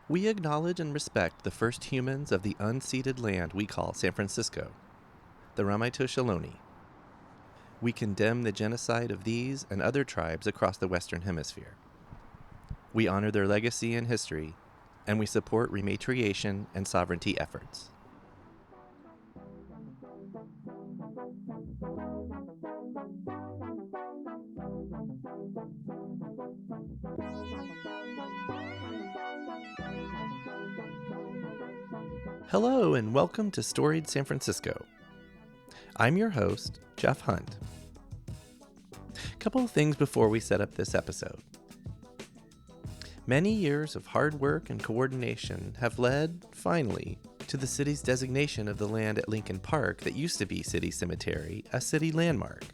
We acknowledge and respect the first humans of the unceded land we call San Francisco, the Ramaytush Ohlone. We condemn the genocide of these and other tribes across the Western Hemisphere. We honor their legacy and history, and we support rematriation and sovereignty efforts. Hello and welcome to Storied San Francisco. I'm your host, Jeff Hunt. A couple of things before we set up this episode. Many years of hard work and coordination have led, finally, to the city's designation of the land at Lincoln Park that used to be City Cemetery, a city landmark.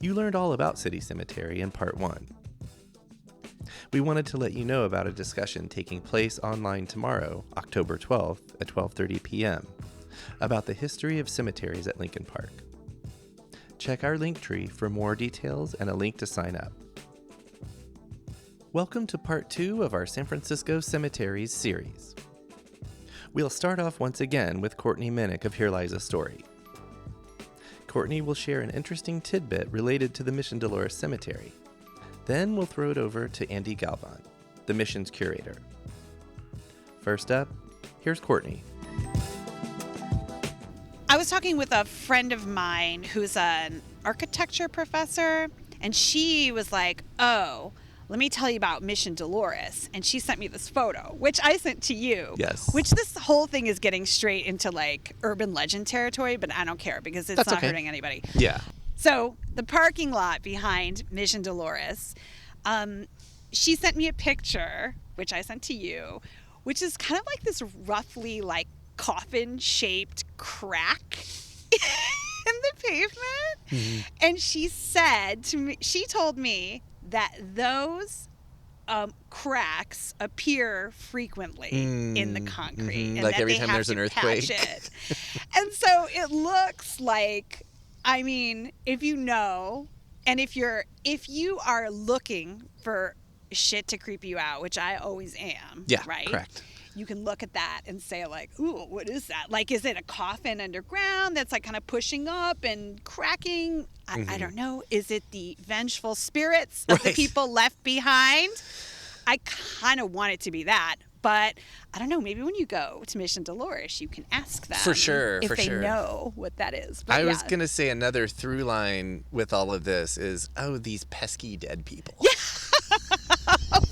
You learned all about City Cemetery in Part 1. We wanted to let you know about a discussion taking place online tomorrow, October 12th at 12:30 p.m., about the history of cemeteries at Lincoln Park. Check our link tree for more details and a link to sign up. Welcome to Part 2 of our San Francisco Cemeteries series. We'll start off once again with Courtney Minick of Here Lies a Story. Courtney will share an interesting tidbit related to the Mission Dolores Cemetery. Then we'll throw it over to Andy Galvan, the mission's curator. First up, here's Courtney. I was talking with a friend of mine who's an architecture professor, and she was like, oh, let me tell you about Mission Dolores. And she sent me this photo, which I sent to you. Yes. Which this whole thing is getting straight into like urban legend territory, but I don't care because it's not hurting anybody. Yeah. So the parking lot behind Mission Dolores, she sent me a picture, which I sent to you, which is kind of like this roughly like coffin-shaped crack in the pavement. Mm-hmm. And she said to me, she told me that those cracks appear frequently in the concrete. And like that every they time have there's an to earthquake. patch it. And so it looks like, I mean, if you know, and if you are looking for shit to creep you out, which I always am, yeah, right? Correct. You can look at that and say like, ooh, what is that? Like, is it a coffin underground that's like kind of pushing up and cracking? I don't know. Is it the vengeful spirits of the people left behind? I kind of want it to be that. But I don't know, maybe when you go to Mission Dolores, you can ask them if they know what that is. But I was going to say another through line with all of this is, oh, these pesky dead people. Yeah.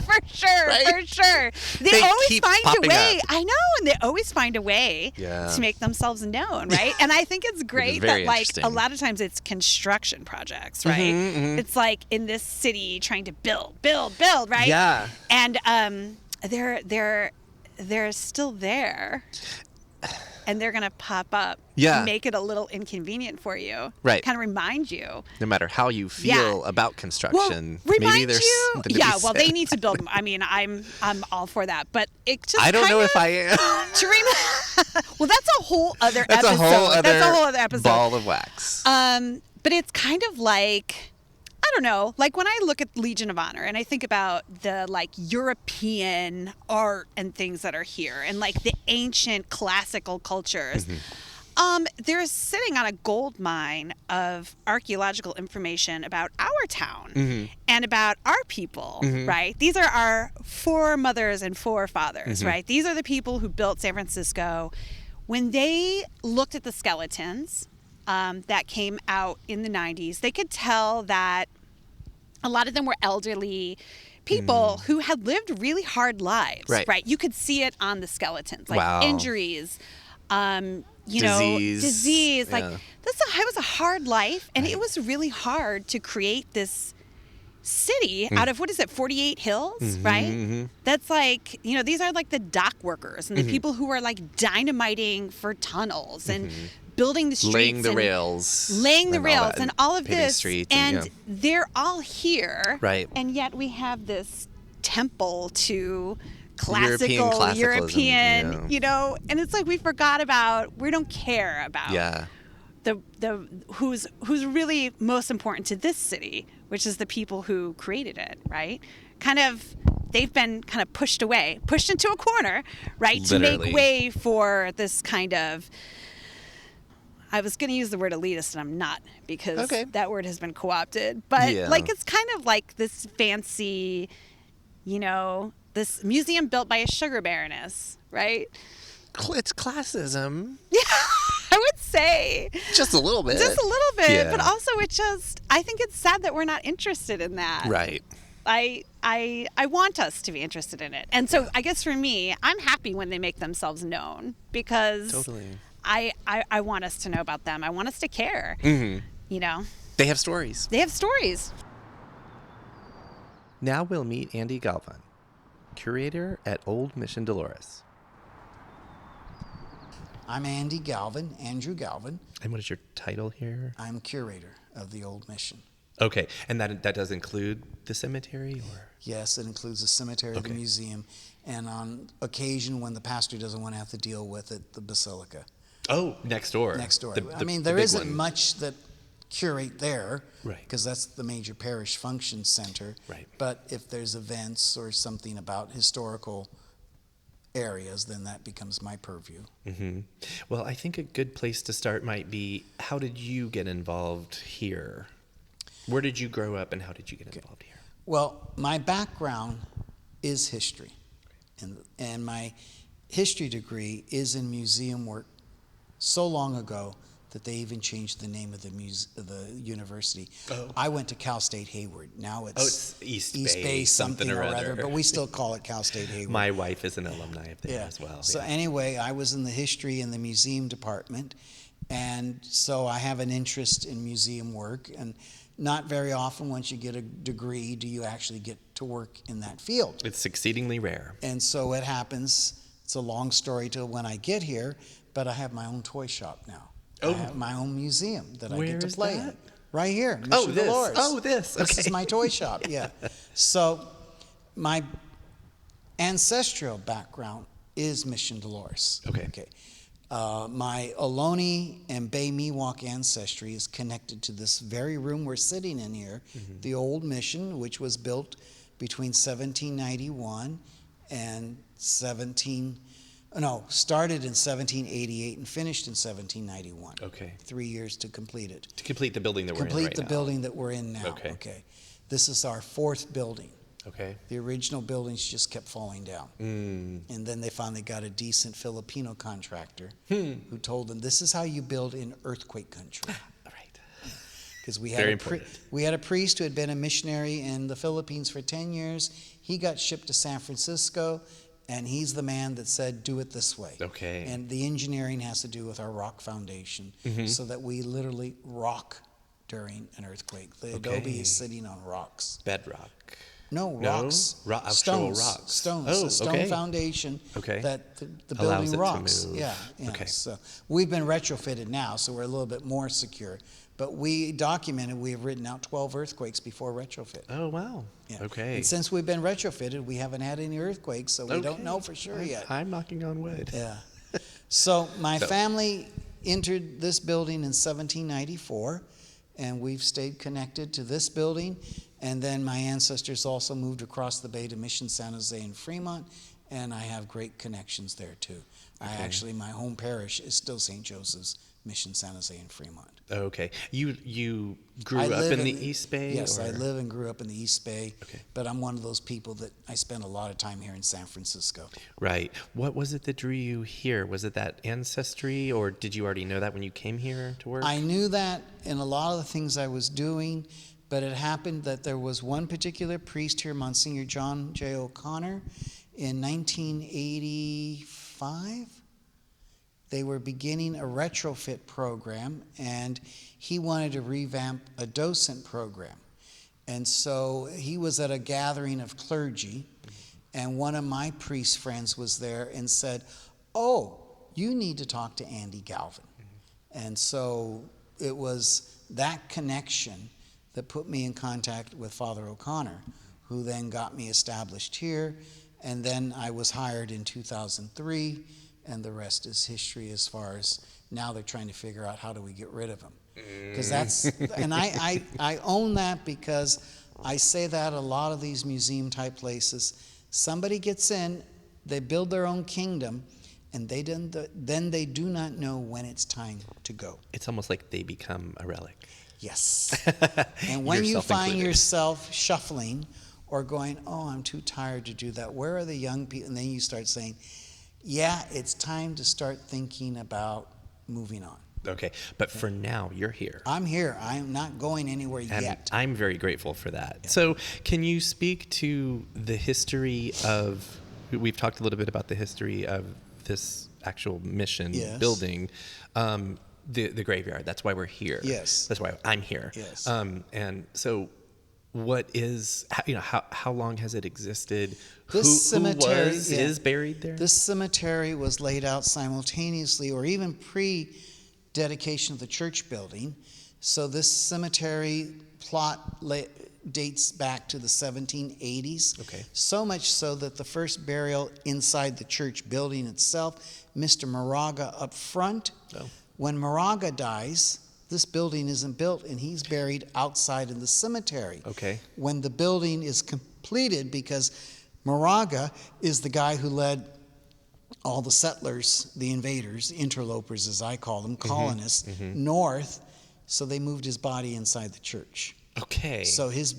For sure, right? For sure. They always find a way. I know, and they always find a way to make themselves known, right? And I think it's great that, like, a lot of times it's construction projects, right? Mm-hmm. It's like in this city trying to build, right? Yeah. And they're still there. And they're going to pop up and make it a little inconvenient for you. Right. Kind of remind you. No matter how you feel about construction. Well, maybe there's something to be said. They need to build them. I mean, I'm all for that. But it just I don't know if I am. Well, that's a whole other episode. That's a whole other episode. Ball of wax. But it's kind of like, I don't know, like when I look at Legion of Honor and I think about the like European art and things that are here and like the ancient classical cultures, they're sitting on a gold mine of archaeological information about our town and about our people, right? These are our foremothers and forefathers, right? These are the people who built San Francisco. When they looked at the skeletons that came out in the 90s, they could tell that a lot of them were elderly people who had lived really hard lives, right? You could see it on the skeletons, like injuries, disease. Like it was a hard life, and it was really hard to create this city out of, 48 hills, right? That's like, these are like the dock workers and the people who are like dynamiting for tunnels and building the streets, laying the rails and all of this, street and they're all here, right? And yet we have this temple to classical European, and it's like we don't care about the who's really most important to this city, which is the people who created it, right? Kind of they've been kind of pushed away, pushed into a corner, right? Literally. To make way for this kind of, I was going to use the word elitist, and I'm not, because that word has been co-opted. But like, it's kind of like this fancy, you know, this museum built by a sugar baroness, right? It's classism. Yeah, I would say. Just a little bit. Just a little bit. Yeah. But also I think it's sad that we're not interested in that. Right. I want us to be interested in it. And so I guess for me, I'm happy when they make themselves known, because Totally. I want us to know about them. I want us to care. Mm-hmm. You know? They have stories. They have stories. Now we'll meet Andy Galvan, curator at Old Mission Dolores. I'm Andy Galvan, Andrew Galvan. And what is your title here? I'm curator of the Old Mission. Okay, and that does include the cemetery, or? Yes, it includes the cemetery, the museum, and on occasion, when the pastor doesn't want to have to deal with it, the basilica. Oh, next door. Next door. The I mean, there big isn't one. much that curate there, Right. because that's the major parish function center. Right. But if there's events or something about historical areas, then that becomes my purview. Mm-hmm. Well, I think a good place to start might be, how did you get involved here? Where did you grow up, and how did you get involved here? Well, my background is history, and my history degree is in museum work so long ago that they even changed the name of the university. Oh. I went to Cal State Hayward. Now It's East Bay, Bay something or other. but we still call it Cal State Hayward. My wife is an alumni of there as well. So anyway, I was in the history and the museum department, and so I have an interest in museum work, and not very often, once you get a degree, do you actually get to work in that field. It's exceedingly rare. And so it happens. It's a long story till when I get here, but I have my own toy shop now. Oh. I have my own museum that I Where get to is play that? in. Right here, Mission Oh, this. Dolores. Oh, this. This Okay. is my toy shop, yeah. So my ancestral background is Mission Dolores. Okay. My Ohlone and Bay Miwok ancestry is connected to this very room we're sitting in here, the old mission, which was built between 1791 and started in 1788 and finished in 1791. Okay. 3 years to complete it. To complete the building that we're in Complete right the now. building that we're in now. Okay. This is our fourth building. Okay. The original buildings just kept falling down. Mm. And then they finally got a decent Filipino contractor who told them, this is how you build in earthquake country. All right. Because we Very had we had a priest who had been a missionary in the Philippines for 10 years. He got shipped to San Francisco, and he's the man that said, do it this way. Okay. And the engineering has to do with our rock foundation, so that we literally rock during an earthquake. The adobe is sitting on rocks. Bedrock. No, rocks. Actual Stones. rocks. Stones. Oh, a stone okay. foundation Okay. that the Allows building it to rocks. move. Yeah. Okay. So we've been retrofitted now, so we're a little bit more secure. But we have written out 12 earthquakes before retrofit. Oh, wow. Yeah. Okay. And since we've been retrofitted, we haven't had any earthquakes, so we don't Okay. know for sure yet. I'm knocking on wood. Yeah. So my family entered this building in 1794, and we've stayed connected to this building. And then my ancestors also moved across the bay to Mission San Jose and Fremont, and I have great connections there too. My home parish is still St. Joseph's, Mission San Jose and Fremont. Okay. You grew I up live in the East Bay? Yes, or? I live and grew up in the East Bay. Okay. But I'm one of those people that I spend a lot of time here in San Francisco. Right. What was it that drew you here? Was it that ancestry, or did you already know that when you came here to work? I knew that in a lot of the things I was doing, but it happened that there was one particular priest here, Monsignor John J. O'Connor, in 1985. They were beginning a retrofit program, and he wanted to revamp a docent program. And so he was at a gathering of clergy, and one of my priest friends was there and said, oh, you need to talk to Andy Galvan. And so it was that connection that put me in contact with Father O'Connor, who then got me established here. And then I was hired in 2003, and the rest is history as far as now they're trying to figure out how do we get rid of him. Because I own that, because I say that a lot of these museum type places Somebody gets in, they build their own kingdom, and then they do not know when it's time to go. It's almost like they become a relic. Yes. And when you Yourself find included. yourself shuffling or going, oh, I'm too tired to do that, where are the young people? And then you start saying, yeah, it's time to start thinking about moving on. Okay, but for now, you're here. I'm here. I'm not going anywhere And yet. I'm very grateful for that. So, can you speak to the history of? We've talked a little bit about the history of this actual mission Yes. building, the graveyard. That's why we're here. Yes. That's why I'm here. Yes. And so, what is? How long has it existed? This cemetery is buried there? This cemetery was laid out simultaneously or even pre-dedication of the church building. So this cemetery plot dates back to the 1780s. Okay. So much so that the first burial inside the church building itself, Mr. Moraga up front. Oh. When Moraga dies, this building isn't built, and he's buried outside in the cemetery. Okay. When the building is completed, because Moraga is the guy who led all the settlers, the invaders, interlopers as I call them, colonists, north, so they moved his body inside the church. Okay. So his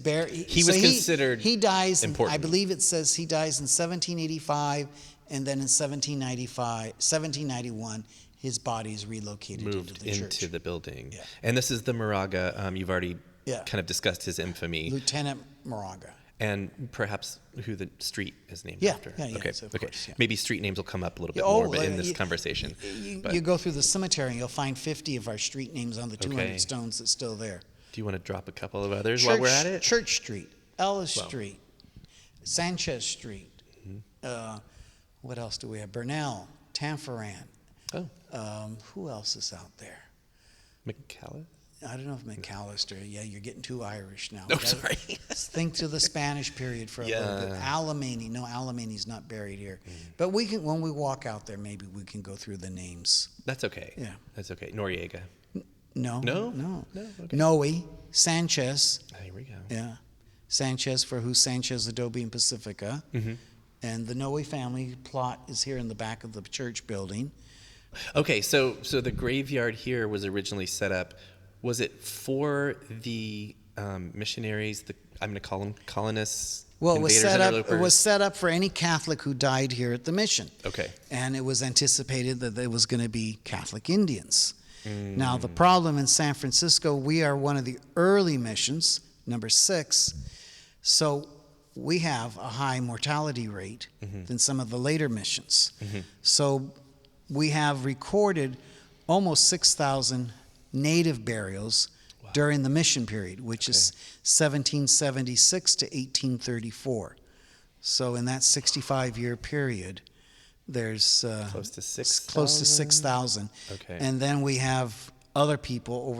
He was considered he dies important. I believe it says he dies in 1785, and then in 1791 his body is relocated moved into the church. into the building. Yeah. And this is the Moraga. You've already Yeah. kind of discussed his infamy. Lieutenant Moraga. And perhaps who the street is named Yeah, after. yeah, yes, okay. of okay. course, yeah. Maybe street names will come up a little bit Oh, more, but in this you- conversation. But You go through the cemetery and you'll find 50 of our street names on the 200 Okay. stones that's still there. do you want to drop a couple of others while we're at it? Church Street, Ellis Well. Street, Sánchez Street. Mm-hmm. What else do we have? Bernal, Tanforan. Oh, Who else is out there? McCallum? I don't know if McAllister. Yeah, you're getting too Irish now. Oh, sorry. Think to the Spanish period for a little bit. Yeah. Alamany. No, Alamany's not buried here. But we can, when we walk out there, maybe we can go through the names. That's okay. Yeah. That's okay. Noriega. No. No? No. No? Okay. Noe, Sanchez. Here we go. Yeah. Sanchez for who's Sanchez, Adobe, and Pacifica. And the Noe family plot is here in the back of the church building. Okay, so the graveyard here was originally set up. Was it for the missionaries? I'm going to call them colonists. Well, it was invaders, set up. It interlopers? was set up for any Catholic who died here at the mission. Okay. And it was anticipated that there was going to be Catholic Indians. Now, the problem in San Francisco, we are one of the early missions, number 6. So we have a high mortality rate than some of the later missions. So we have recorded almost 6,000 native burials during the mission period, which is 1776 to 1834. So in that 65-year period, there's Close to 6,000? Close to 6,000. Okay. And then we have other people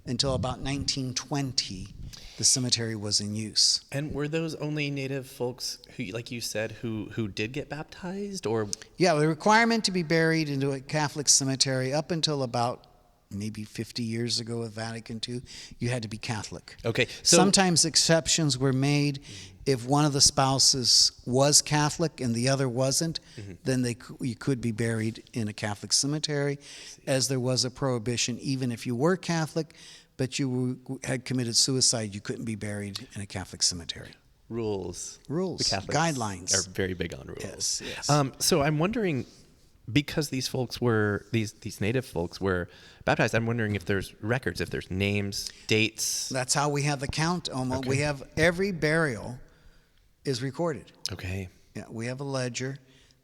until about 1920, the cemetery was in use. And were those only native folks who, like you said, who did get baptized, or? Yeah, the requirement to be buried into a Catholic cemetery up until about maybe 50 years ago with Vatican II, you had to be Catholic. Okay, so Sometimes exceptions were made. If one of the spouses was Catholic and the other wasn't, then you could be buried in a Catholic cemetery, as there was a prohibition, even if you were Catholic, but you had committed suicide, you couldn't be buried in a Catholic cemetery. rules. Rules, The Catholics guidelines. are very big on rules. Yes, yes. So I'm wondering, because these folks were these native folks were baptized, I'm wondering if there's records, if there's names, dates. That's how we have the count, Oma. Okay. We have every burial is recorded. Okay. Yeah, we have a ledger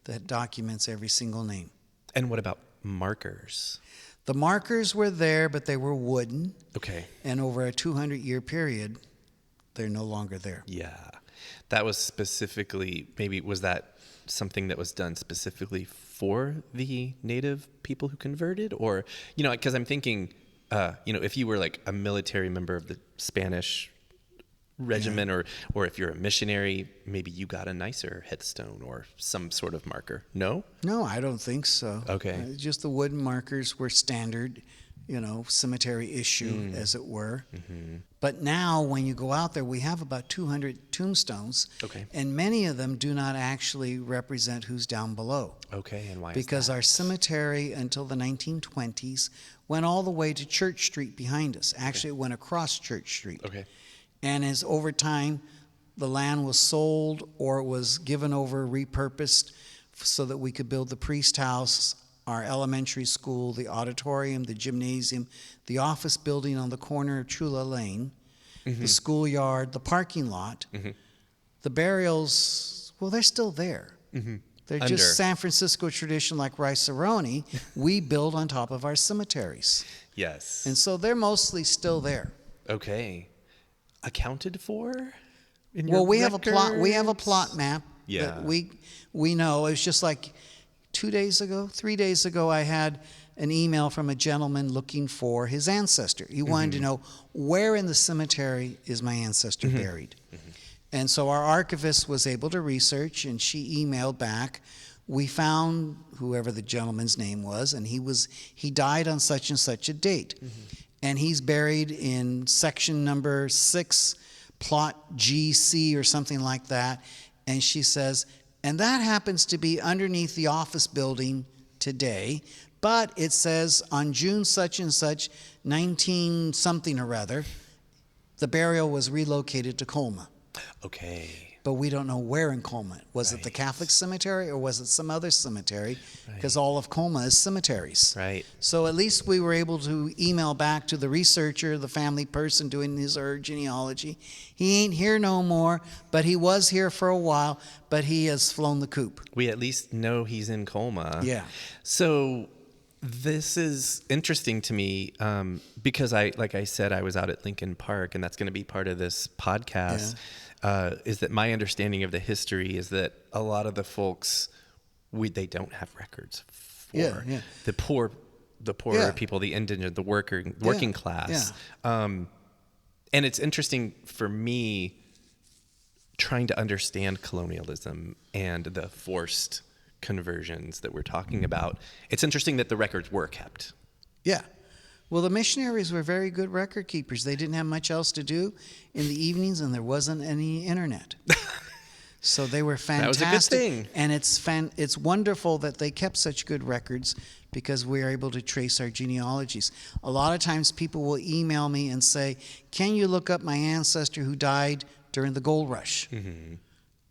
that documents every single name. And what about markers? The markers were there, but they were wooden, Okay. and over a 200-year period, they're no longer there. Yeah. That was specifically, maybe was that something that was done specifically for the native people who converted? Or, because I'm thinking, if you were like a military member of the Spanish regiment, or if you're a missionary, maybe you got a nicer headstone or some sort of marker. No? No, I don't think so. Okay. Just the wooden markers were standard cemetery issue, as it were. But now when you go out there, we have about 200 tombstones. Okay. And many of them do not actually represent who's down below. Okay, and why Because is that? our cemetery until the 1920s went all the way to Church Street behind us. Actually, it went across Church Street. Okay. And as over time, the land was sold or it was given over, repurposed, so that we could build the priest house, our elementary school, the auditorium, the gymnasium, the office building on the corner of Chula Lane, the schoolyard, the parking lot. The burials, well, they're still there. They're Under. just San Francisco tradition like rice-a-roni. We build on top of our cemeteries. Yes. And so they're mostly still there. Okay. Accounted for? In Well, your we have a plot. We have a records? plot map. Yeah. That we know. It's just like 3 days ago, I had an email from a gentleman looking for his ancestor. He wanted to know, where in the cemetery is my ancestor buried? And so our archivist was able to research, and she emailed back. We found whoever the gentleman's name was, and he died on such and such a date. And he's buried in section number 6, plot GC or something like that. And she says, and that happens to be underneath the office building today, but it says on June such and such, 19 something or other, the burial was relocated to Colma. Okay. But we don't know where in Colma. Was it the Right. Catholic cemetery or was it some other cemetery? Because all of Colma is cemeteries. Right. So at least we were able to email back to the researcher, the family person doing his genealogy. He ain't here no more, but he was here for a while, but he has flown the coop. We at least know he's in Colma. Yeah. So this is interesting to me because like I said, I was out at Lincoln Park, and that's going to be part of this podcast. Is that my understanding of the history is that a lot of the folks, they don't have records for the poorer people, the indigent, the working class. And it's interesting for me trying to understand colonialism and the forced conversions that we're talking about. It's interesting that the records were kept. Yeah. Well, the missionaries were very good record keepers. They didn't have much else to do in the evenings, and there wasn't any internet. So they were fantastic. That was a good thing. And it's wonderful that they kept such good records because we are able to trace our genealogies. A lot of times people will email me and say, can you look up my ancestor who died during the gold rush? And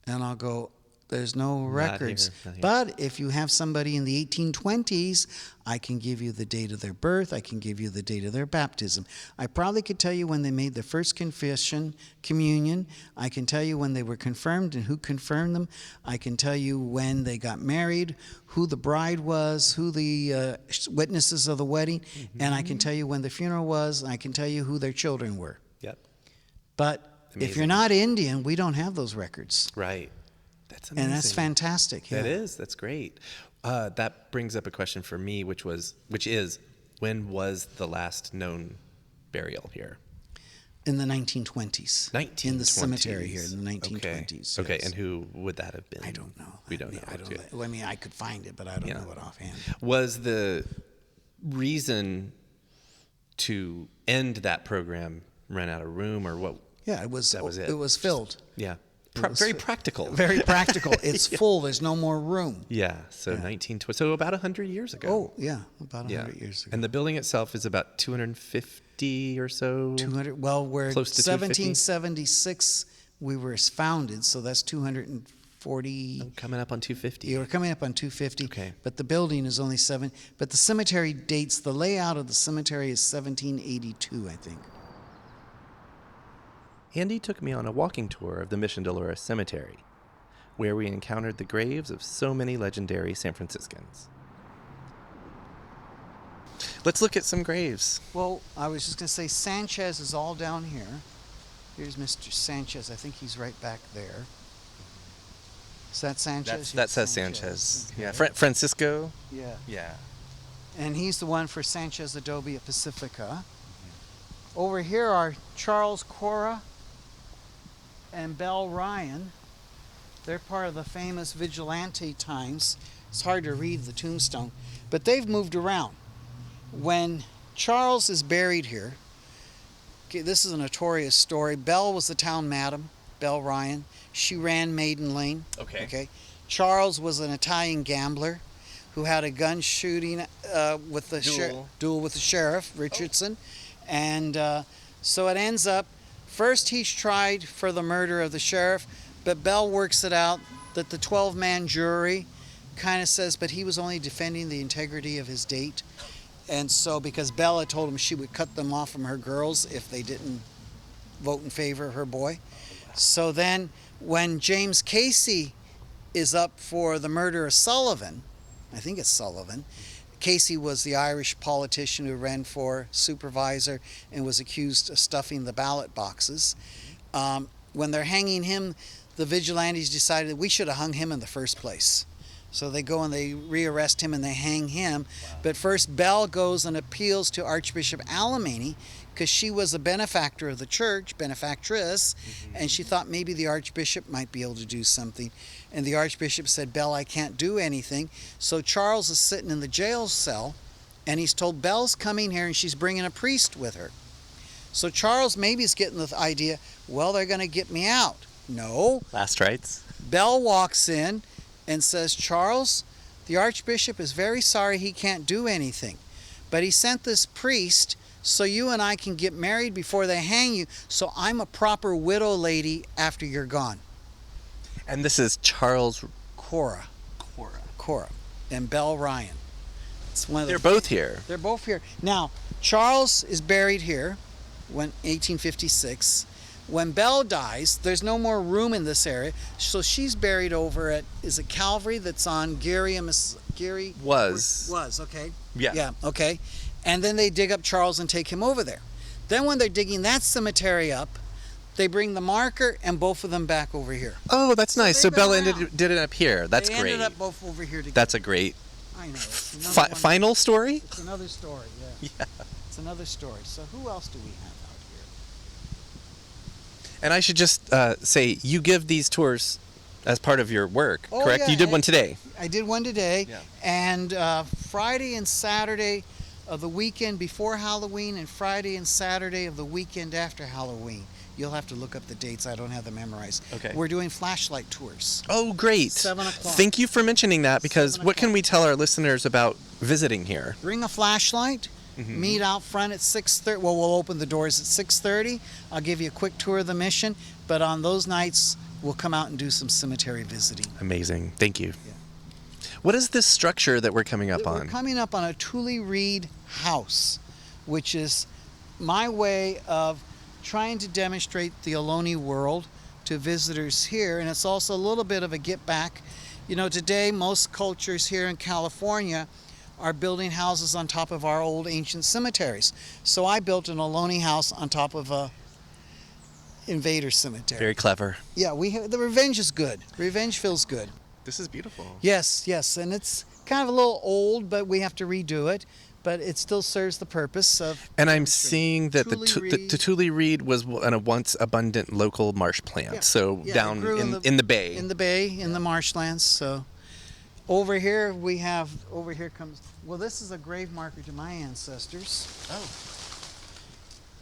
I'll go, there's no records. Not here. But if you have somebody in the 1820s, I can give you the date of their birth. I can give you the date of their baptism. I probably could tell you when they made their first confession, communion. I can tell you when they were confirmed and who confirmed them. I can tell you when they got married, who the bride was, who the witnesses of the wedding, and I can tell you when the funeral was. I can tell you who their children were. Yep. But if you're not Indian, we don't have those records. Right. That's amazing. And that's fantastic. Yeah. That is. That's great. That brings up a question for me, which is, when was the last known burial here? In the 1920s. 1920s. In the cemetery here in the 1920s. Okay. Yes. And who would that have been? I don't know. We don't know. I don't know. I mean, I could find it, but I don't know it offhand. Was the reason to end that program run out of room, or what? Yeah, it was. That was it. It was filled. Yeah. was Very practical. Very practical. It's full. There's no more room. Yeah. So 1920. So about 100 years ago. Oh, yeah, about 100 years ago. And the building itself is about 250 or so. 200. Well, we're Close to 250? 1776. We were founded, so that's 240. Coming up on 250. Yeah, we're coming up on 250. Okay. But the building is only 7. But the cemetery dates. The layout of the cemetery is 1782, I think. Andy took me on a walking tour of the Mission Dolores Cemetery, where we encountered the graves of so many legendary San Franciscans. Let's look at some graves. Well, I was just going to say Sánchez is all down here. Here's Mr. Sánchez. I think he's right back there. Is that Sánchez? That says Sánchez. Yeah. Francisco. Yeah. Yeah. And he's the one for Sánchez Adobe at Pacifica. Over here are Charles Cora and Belle Ryan. They're part of the famous vigilante times. It's hard to read the tombstone, but they've moved around. When Charles is buried here. Okay, this is a notorious story. Belle was the town madam, Belle Ryan. She ran Maiden Lane. Okay. Charles was an Italian gambler who had a gun shooting with the duel with the sheriff, Richardson. And so it ends up, first he's tried for the murder of the sheriff, but Belle works it out that the 12-man jury kind of says, but he was only defending the integrity of his date. And so, because Bella told him she would cut them off from her girls if they didn't vote in favor of her boy. So then, when James Casey is up for the murder of Sullivan, I think it's Sullivan, Casey was the Irish politician who ran for supervisor and was accused of stuffing the ballot boxes. When they're hanging him, the vigilantes decided we should have hung him in the first place. So they go and they rearrest him and they hang him. Wow. But first Belle goes and appeals to Archbishop Alemany because she was a benefactor of the church, benefactress, and she thought maybe the Archbishop might be able to do something. And the Archbishop said, Belle, I can't do anything. So Charles is sitting in the jail cell and he's told Belle's coming here and she's bringing a priest with her. So Charles maybe is getting the idea, well, they're going to get me out. No. Last rites. Belle walks in and says, Charles, the Archbishop is very sorry he can't do anything, but he sent this priest so you and I can get married before they hang you, so I'm a proper widow lady after you're gone. And this is Charles... Cora, and Belle Ryan. It's one of They're both here. They're both here. Now, Charles is buried here, 1856. When Belle dies, there's no more room in this area, so she's buried over at, is it Calvary that's on Geary? Was, okay. Yeah, okay. And then they dig up Charles and take him over there. Then when they're digging that cemetery up, they bring the marker and both of them back over here. Oh, that's nice. So Bella did it up here. That's they great. They ended up both over here together. That's a great... I know. Final story? It's another story, yeah. It's another story. So who else do we have out here? And I should just say, you give these tours as part of your work, correct? Yeah, you did one today. I did one today. Yeah. And Friday and Saturday of the weekend before Halloween and Friday and Saturday of the weekend after Halloween. You'll have to look up the dates. I don't have them memorized. Okay. We're doing flashlight tours. Oh, great. 7 o'clock. Thank you for mentioning that, because what can we tell our listeners about visiting here? Bring a flashlight. Meet out front at 6:30. Well, we'll open the doors at 6:30. I'll give you a quick tour of the mission. But on those nights, we'll come out and do some cemetery visiting. Amazing. Thank you. Yeah. What is this structure that we're coming up on? We're coming up on a Thule Reed house, which is my way of trying to demonstrate the Ohlone world to visitors here. And it's also a little bit of a get back. You know, today most cultures here in California are building houses on top of our old ancient cemeteries. So I built an Ohlone house on top of a invader cemetery. Very clever. Yeah, the revenge is good. Revenge feels good. This is beautiful. Yes, and it's kind of a little old, but we have to redo it. But it still serves the purpose of... And I'm seeing that the Thule Reed was a once abundant local marsh plant, down in the bay. In the bay, in the marshlands. So over here comes... Well, this is a grave marker to my ancestors. Oh.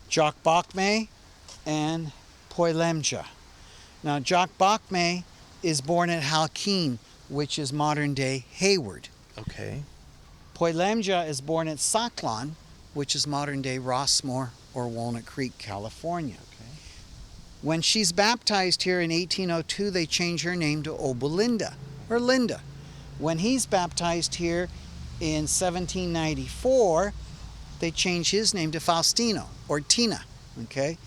Jock Bachme and Poilemja. Now, Jock Bachme is born at Halkeen, which is modern-day Hayward. Okay. Poilemja is born at Saklan, which is modern-day Rossmore or Walnut Creek, California. Okay. When she's baptized here in 1802, they change her name to Obelinda, or Linda. When he's baptized here in 1794, they change his name to Faustino, or Tina, okay?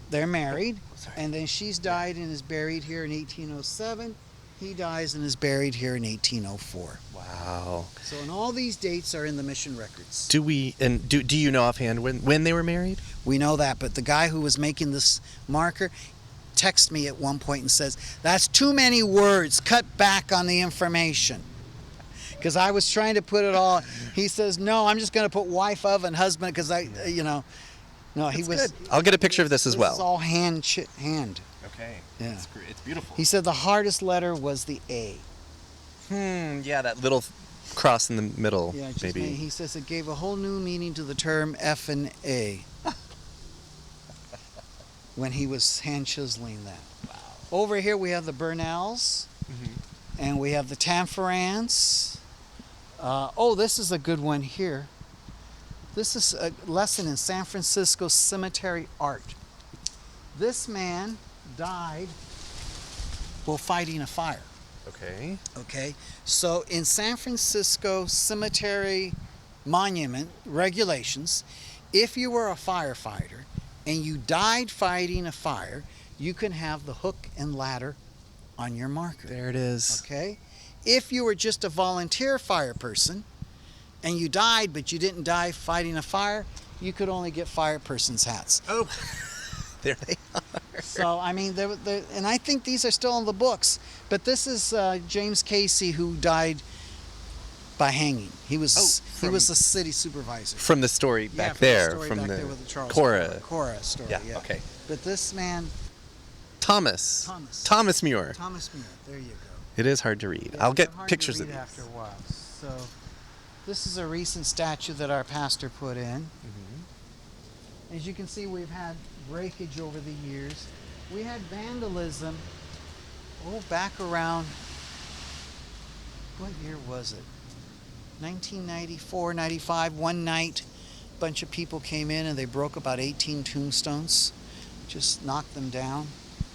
They're married, and then she's died and is buried here in 1807. He dies and is buried here in 1804. Wow. So, and all these dates are in the mission records. Do you know offhand when they were married? We know that, but the guy who was making this marker texted me at one point and says, "That's too many words. Cut back on the information." Because I was trying to put it all. He says, "No, I'm just going to put wife of and husband," because no, he was. Good. I'll get a picture of this as well. It's all hand. Okay. Yeah. It's beautiful. He said the hardest letter was the A. Yeah, that little cross in the middle, Yeah, just maybe. he says it gave a whole new meaning to the term F and A when he was hand chiseling that. Wow. Over here we have the Bernals, and we have the Tanforans. This is a good one here. This is a lesson in San Francisco cemetery art. This man died while fighting a fire. Okay. Okay, so in San Francisco cemetery monument regulations, if you were a firefighter and you died fighting a fire, you can have the hook and ladder on your marker. There it is. Okay, if you were just a volunteer fire person and you died but you didn't die fighting a fire, you could only get fire person's hats. Oh, there they are. So, I mean, and I think these are still in the books. But this is James Casey, who died by hanging. He was the city supervisor. From the story back from there, the story from back the there with the Charles Cora story. Yeah, Yeah. okay. But this man, Thomas Muir. Thomas Muir. There you go. It is hard to read. Yeah, I'll they're get hard pictures to of read these. after a while. So, this is a recent statue that our pastor put in. As you can see, we've had breakage over the years. We had vandalism, back around, what year was it? 1994, 95. One night, a bunch of people came in and they broke about 18 tombstones, just knocked them down.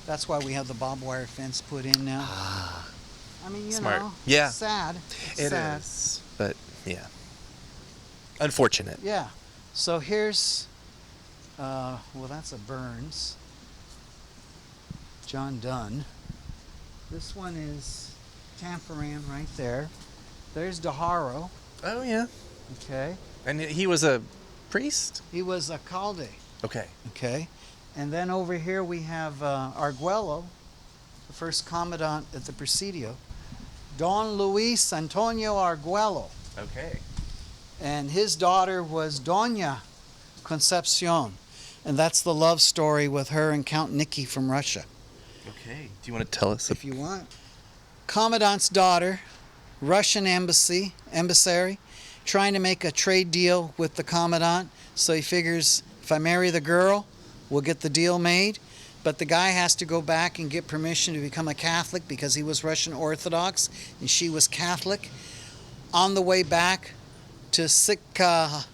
That's why we have the barbed wire fence put in now. I mean, you Smart. know, Yeah. it's sad. It sad. is, but yeah. Unfortunate. Yeah. So here's, that's a Burns. John Dunn. This one is Tanforan right there. There's DeHaro. Oh, yeah. Okay. And he was a priest? He was a Calde. Okay. Okay. And then over here we have Arguello, the first commandant at the Presidio. Don Luis Antonio Arguello. Okay. And his daughter was Doña Concepcion. And that's the love story with her and Count Nicky from Russia. Okay. Do you want to tell us? If you want. Commandant's daughter, Russian emissary, trying to make a trade deal with the commandant. So he figures, if I marry the girl, we'll get the deal made. But the guy has to go back and get permission to become a Catholic because he was Russian Orthodox and she was Catholic. On the way back to Sitka,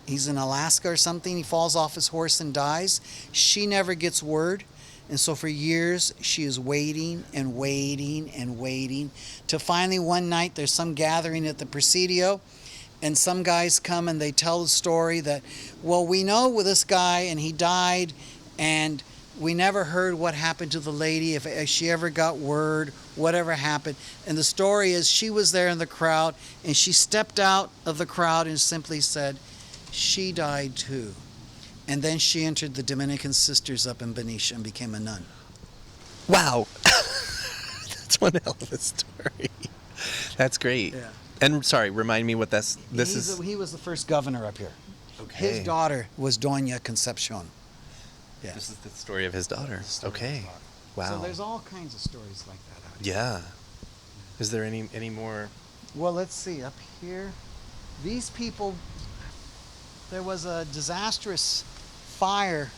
he's in Alaska or something, he falls off his horse and dies. She never gets word. And so for years, she is waiting and waiting and waiting till finally one night there's some gathering at the Presidio and some guys come and they tell the story that, well, we know this guy and he died and we never heard what happened to the lady, if she ever got word, whatever happened. And the story is she was there in the crowd and she stepped out of the crowd and simply said, she died too. And then she entered the Dominican Sisters up in Benicia and became a nun. Wow. That's one hell of a story. That's great. Yeah. And sorry, remind me what He was the first governor up here. Okay. His daughter was Doña Concepcion. Yeah. This is the story of his daughter. Okay. Wow. So there's all kinds of stories like that out here. Yeah. Is there any more? Well, let's see. Up here, these people, there was a disastrous fire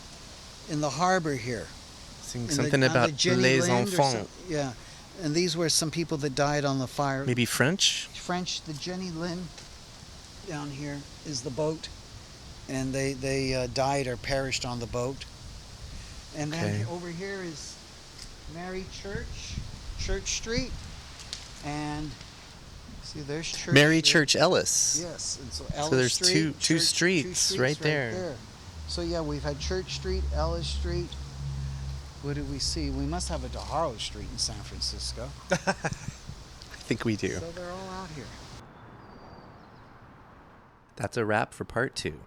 in the harbor here. Seeing In something on about the Jenny les Lind or enfants. yeah. And these were some people that died on the fire. Maybe French? French, the Jenny Lind down here is the boat. And they died or perished on the boat. And then Okay. over here is Mary Church Street. And see, there's Church Mary Street. Church Ellis. Yes, and so Ellis there's Street, two streets right there. So yeah, we've had Church Street, Ellis Street. What do we see? We must have a DeHaro Street in San Francisco. I think we do. So they're all out here. That's a wrap for part 2.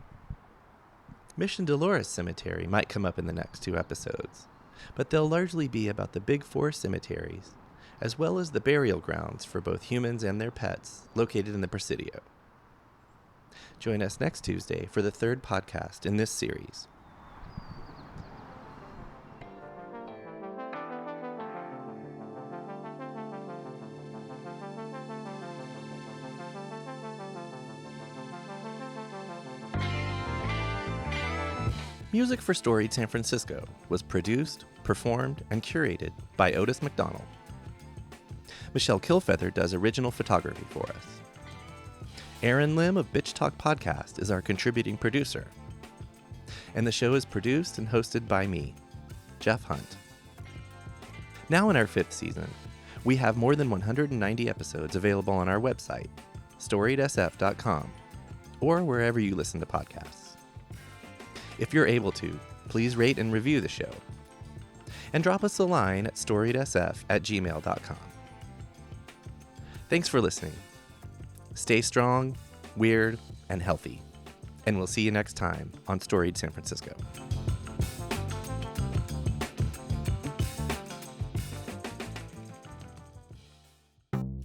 Mission Dolores Cemetery might come up in the next 2 episodes, but they'll largely be about the Big 4 cemeteries, as well as the burial grounds for both humans and their pets located in the Presidio. Join us next Tuesday for the 3rd podcast in this series. Music for Storied San Francisco was produced, performed, and curated by Otis McDonald. Michelle Kilfeather does original photography for us. Aaron Lim of Bitch Talk Podcast is our contributing producer. And the show is produced and hosted by me, Jeff Hunt. Now in our 5th season, we have more than 190 episodes available on our website, storiedsf.com, or wherever you listen to podcasts. If you're able to, please rate and review the show. And drop us a line at storiedsf@gmail.com. Thanks for listening. Stay strong, weird, and healthy. And we'll see you next time on Storied San Francisco.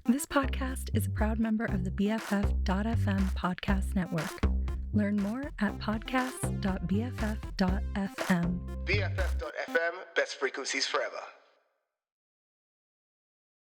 This podcast is a proud member of the BFF.FM podcast network. Learn more at podcasts.bff.fm. BFF.FM, best frequencies forever.